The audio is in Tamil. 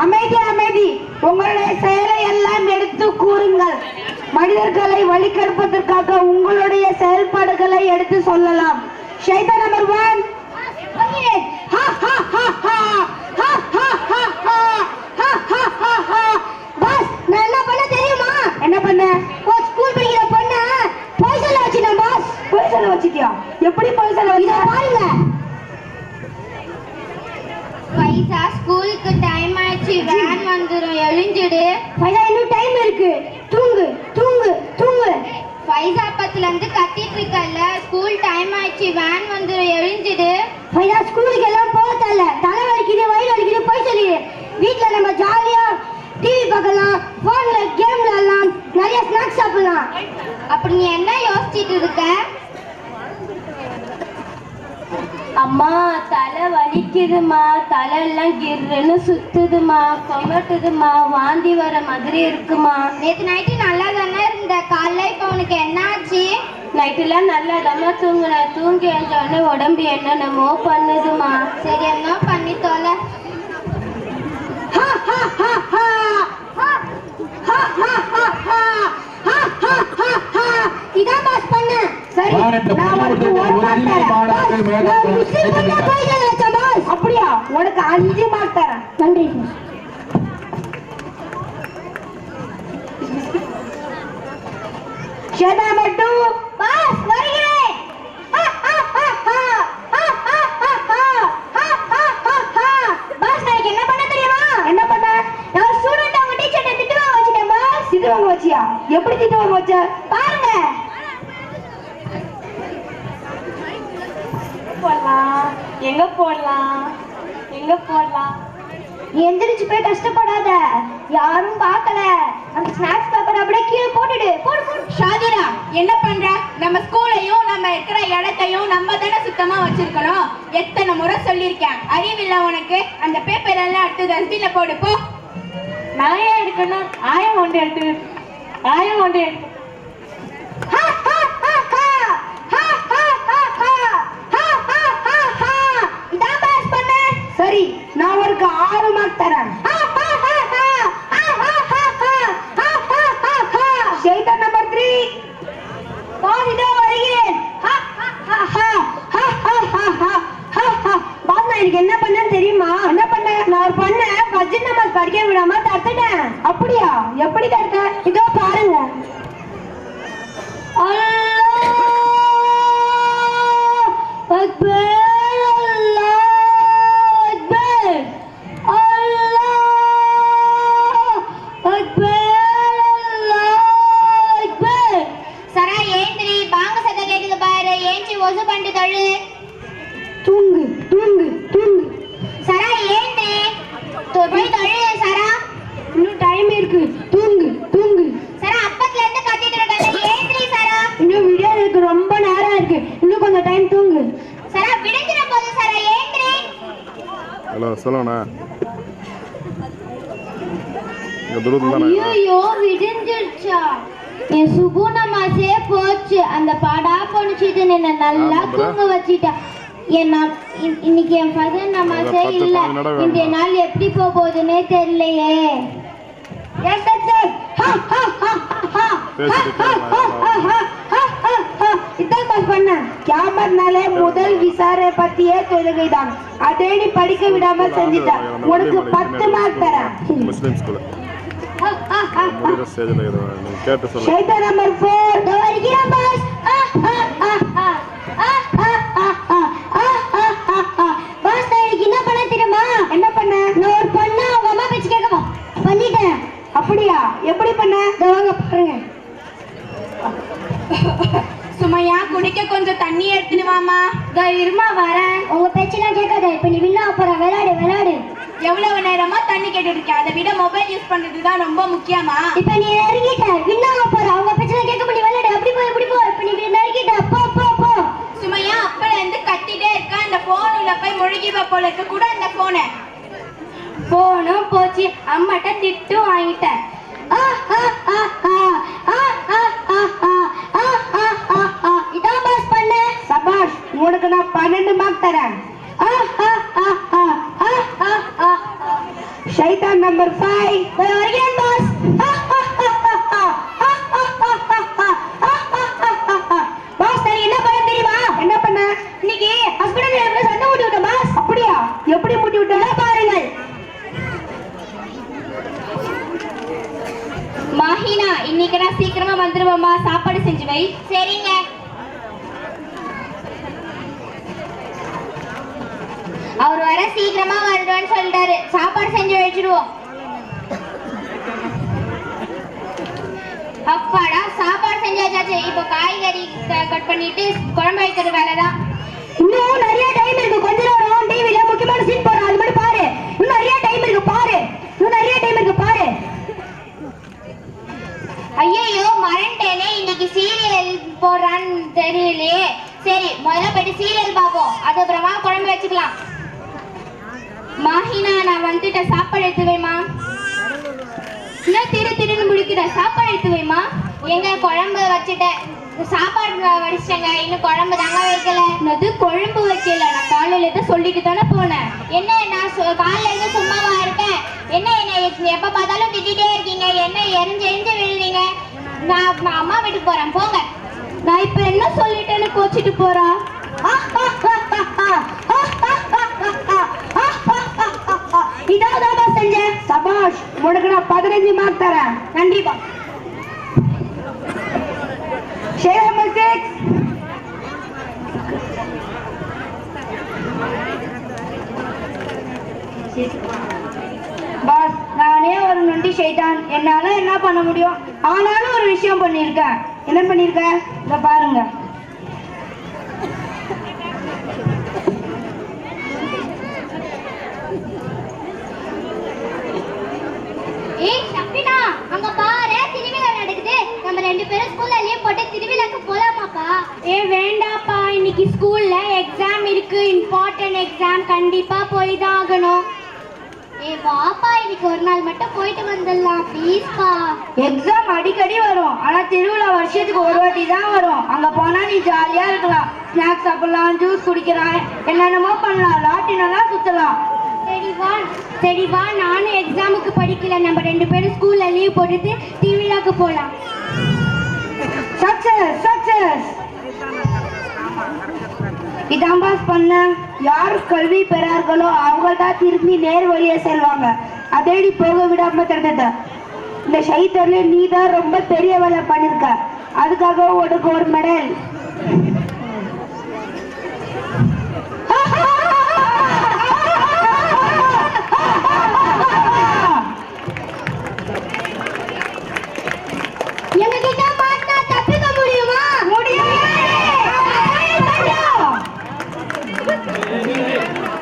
அமைதி அமைதி. உங்களுடைய செயலை எல்லாம் எடுத்து கூறுங்கள். மனிதர்களை வழிகெடுப்பதற்காக உங்களுடைய செயல்பாடுகளை எடுத்து சொல்லலாம். ஷைதான் நம்பர் 1. பாஸ், நான் என்ன பண்ண தெரியுமா? என்ன பண்ண? ஸ்கூல் படிக்கிற பொண்ண போய் சொல்ல வச்சிட்டேன் பாஸ். போய் சொல்ல வச்சிட்டியா? எப்படி போய் சொல்ல வச்ச? பாருங்க. பைசா, ஸ்கூலுக்கு டைம் ஆயிடுச்சு, வேன் வந்துரும், எழுஞ்சிடு. பைசா, இன்னும் டைம் இருக்கு. தூங்கு தூங்கு தூங்கு. பைசா அப்பத்துல இருந்து கத்திட்டு இருக்கல்ல, ஸ்கூல் டைம் ஆயிடுச்சு, வேன் வந்துரும், எழுஞ்சிடு. பைசா, ஸ்கூலுக்கு எல்லாம் போகல, தலை வலிக்குது, வயிறு வலிக்குது, போய் சொல்லி. வீட்டுல நம்ம ஜாலியா டிவி பார்க்கலாம், போன்ல கேம் விளையாடலாம், நிறைய ஸ்நாக்ஸ் சாப்பிடலாம். அப்படி நீ என்ன யோசிச்சுட்டு இருக்க? அம்மா, தலை வலிக்குதுமா, தலை எல்லாம் கிர்ன்னு சுத்துதுமா, கொமட்டுதுமா, வாந்தி வர மாதிரி இருக்குமா. நேற்று நைட்டு நல்லா தானே இருந்த, காலைல இப்போ உனக்கு என்ன ஆச்சு? நைட்டுலாம் நல்லா தாம்மா தூங்குனேன். தூங்கி எழுந்தோடனே உடம்பு என்னென்னமோ பண்ணுதுமா. சரி, என்ன பண்ணி தொலை. இதான் பாஸ் பண்ண. சரி, நான் உனக்கு ஒரு மார்க் தரேன். அப்படியா? உனக்கு 5 மார்க் தரேன். நன்றி. ஷேதா மட்டு பாஸ் வருகிறேன். பாஸ், நான் என்ன பண்ண தெரியுமா? என்ன பண்ண? நான் ஸ்டூடண்ட் அவங்க டீச்சர்ட்ட திட்டு வாங்க வச்சிட்டேன் பாஸ். திட்டு வாங்க வச்சியா? எப்படி திட்டு வாங்க வச்ச? பாருங்க. எங்க போடலாம்? எங்க போடலாம்? நீ எந்திரிச்சு போய் கஷ்டப்படாத, யாரும் பார்க்கல. அந்த ஸ்நாக்ஸ் பேப்பர் அப்படியே கீழே போட்டுடு. போடு போடு. ஷாதிரா, என்ன பண்ற? நம்ம ஸ்கூலையும் நம்ம இருக்கிற இடத்தையும் நம்ம தானே சுத்தமா வச்சிருக்கணும். எத்தனை முறை சொல்லியிருக்கேன், அறிவில்லை உனக்கு? அந்த பேப்பர் எல்லாம் எடுத்து டஸ்ட்பின்ல போடு போ. நான் ஏன் எடுக்கணும்? ஆயம் ஒன்று எடுத்து, ஆயம் ஒன்று எடுத்து. சரி, நான் உனக்கு 6 மார்க் தரேன். ஷைதான் நம்பர் 3. பாஸ், இதோ வருகிறேன். பாஸ், நான் எனக்கு என்ன பண்ணேன்னு தெரியுமா? என்ன பண்ண? நான் ஒரு பொண்ணை ஃபஜ்ர் நமாஸ் படிக்க விடாம தடுத்துட்டேன். அப்படியா? எப்படி தடுத்த? இதோ பாருங்க. அல்லாஹ் அக்பர். தூங்கு தூங்கு தூங்கு. சரா, ஏந்தே போய் தொழு. சரா, இன்னும் டைம் இருக்கு. தூங்கு தூங்கு. சரா, அப்பத்துல இருந்து கத்திட்டு இருக்கல, ஏந்திரி. சரா, இன்னும் விடியறதுக்கு ரொம்ப நேரம் இருக்கு. இன்னும் கொஞ்சம் டைம். தூங்கு. சரா, விடுஞ்சிர போது. சரா, ஏந்திரி. ஹலோ, சொல்லுங்கண்ணா. ஐயோ, விடுஞ்சிருச்சா? என் சுபு நமாஸே போச்சு. அந்த பாடா போனுச்சு, என்ன நல்லா தூங்க வச்சிட்டா. இன்னைக்கு என் ஃபஜர் நமாஸே இல்ல. இந்த நாள் எப்படி போகுதுன்னே தெரியலையே. இதான் பாஸ் பண்ண. கியாமத்னாலே முதல் விசாரணை பத்தியே தொழுகைதான். அதே நீ படிக்க விடாம செஞ்சிட்ட. உனக்கு 10 மார்க் தரேன். முஸ்லிம் ஸ்கூல் முடிகிற ஸ்டேஜில் இதை நீங்கள் கேட்டு சொல்லுங்கள். ஷைதான் நம்பர் 4. வருகிறேன் பாஸ். பாஸ், நான் எனக்கு என்ன பண்ண தெரியுமா? என்ன பண்ண? நான் ஒரு பொண்ணு அவங்க அம்மா பேச்சு கேட்க பண்ணிட்டேன். அப்படியா? எப்படி பண்ண? வாங்க பாருங்க. சுமையா, குடிக்க கொஞ்சம் தண்ணி எடுத்துட்டு வாமா. இருமா வரேன். உங்க பேச்செல்லாம் கேட்காத. இப்ப நீ வின்னா போற. விளையாடு விளையாடு. எவ்வளவு நேரமா தண்ணி கேட்டு இருக்கேன். அதை விட மொபைல் யூஸ் பண்றது தான் ரொம்ப முக்கியமா. இப்ப நீ நெருங்கிட்ட. வின்னா போற. அவங்க பேச்செல்லாம் கேட்க முடியும். விளையாடு. அப்படி போ இப்படி போ. இப்ப நீ நெருங்கிட்ட. போ போ போ. சுமையா, அப்பல இருந்து கத்திட்டே இருக்கா. இந்த போன் உள்ள போய் முழுகிவ போல இருக்க கூட அந்த போனை. போனும் போச்சு. அம்மாட்ட திட்டு வாங்கிட்டேன். இதான் 12 மார்க் தரேன். ஷைத்தான் நம்பர் 5 வருகிறேன் பாஸ். பாஸ் நான் என்ன பண்ண தெரியுமா? என்ன பண்ண? இன்னைக்கு ஹஸ்பண்ட் சண்டை மூட்டி விட்டேன் பாஸ். அப்படியா? எப்படி மூட்டி விட்டேன் பாருங்கள். மாஹினா, இன்னைக்கு நான் சீக்கிரமா வந்துருவோமா? சாப்பாடு செஞ்சு வை. சரிங்க. அவர் வர சீக்கிரமா வருவான்னு சொல்லிட்டாரு. சாப்பாடு செஞ்சு வச்சிடுவோம். அப்பாடா, சாப்பாடு செஞ்சாச்சு. இப்போ காய்கறி கட் பண்ணிட்டு குழம்பு வைக்கிற வேலைதான். இன்னும் நிறைய டைம் இருக்கு. கொஞ்ச நேரம் டிவில முக்கியமான சீன் போறோம். அது மட்டும் பாரு. இன்னும் நிறைய டைம் இருக்கு பாரு. இன்னும் நிறைய டைம் இருக்கு பாரு. ஐயோ, மறந்துட்டேனே. இன்னைக்கு சீரியல் போடுறான்னு தெரியலையே. சரி, முதல்ல போயிட்டு சீரியல் பார்ப்போம். அதுக்கப்புறமா குழம்பு வச்சுக்கலாம். மாஹினா, நான் வந்துட்ட. சாப்பாடு எடுத்து வைமா. இன்னும் திருன்னு முடிக்கிற. சாப்பாடு எடுத்து வைமா. எங்க குழம்பு வச்சுட்டேன். சாப்பாடு வடிச்சிட்டேங்க. இன்னும் குழம்பு தாங்க வைக்கல. அது குழம்பு வைக்கல. நான் காலையில தான் சொல்லிட்டு தானே போனேன். என்ன நான் காலையில இருந்து சும்மாவா இருக்கேன்? என்ன எப்ப பார்த்தாலும் திட்டிகிட்டே இருக்கீங்க. என்ன எரிஞ்சு விழுறீங்க? நான் அம்மா வீட்டுக்கு போறேன். போங்க. நான் இப்ப என்ன சொல்லிட்டேன்னு கோச்சிட்டு போறா. இதான் செஞ்சேன். சபாஷ், உனக்கு நான் 15 மார்க் தரேன். நன்றிப்பா. ஷேர் நம்பர் 6 பாஸ், நானே ஒரு நொண்டி ஷைத்தான். என்னால என்ன பண்ண முடியும்? ஆனாலும் ஒரு விஷயம் பண்ணியிருக்கேன். என்ன பண்ணியிருக்க? இத பாருங்க. ஏய் ஷப்பினா, அங்க பாரு, திருவிழா நடக்குது. நம்ம ரெண்டு பேரும் ஸ்கூல்ல லீவ் போட்டு திருவிழாக்கு போலாமாப்பா? வேண்டாப்பா, இன்னைக்கு ஸ்கூல்ல எக்ஸாம் இருக்கு. Important exam. கண்டிப்பா போய் தான் ஆகணும். வாப்பா, இன்னைக்கு ஒரு நாள் மட்டும் போயிட்டு வந்துடலாம் ப்ளீஸ்ப்பா. எக்ஸாம் அடிக்கடி வரும். ஆனா திருவிழா வருஷத்துக்கு ஒரு வாட்டி தான் வரும். அங்க போனா நீ ஜாலியா இருக்கலாம். ஸ்நாக்ஸ் சாப்பிடலாம், ஜூஸ் குடிக்கலாம், என்னென்னமோ பண்ணலாம், லாட்டினெல்லாம் சுத்தலாம். சரி வா, நானும் எக்ஸாமுக்கு படிக்கல. நம்ம ரெண்டு பேரும் ஸ்கூல்ல லீவ் போட்டுட்டு திருவிழாக்கு போலாம். Success success. இதான் பாஸ் பண்ண. யார் கல்வி பெறார்களோ அவங்க தான் திரும்பி நேர் வழியே செல்வாங்க. அதேடி போக விடாம தடுத்த இந்த ஷைத்தர்ல நீ தான் ரொம்ப பெரிய வேலை பண்ணிருக்க. அதுக்காக உனக்கு ஒரு மெடல்.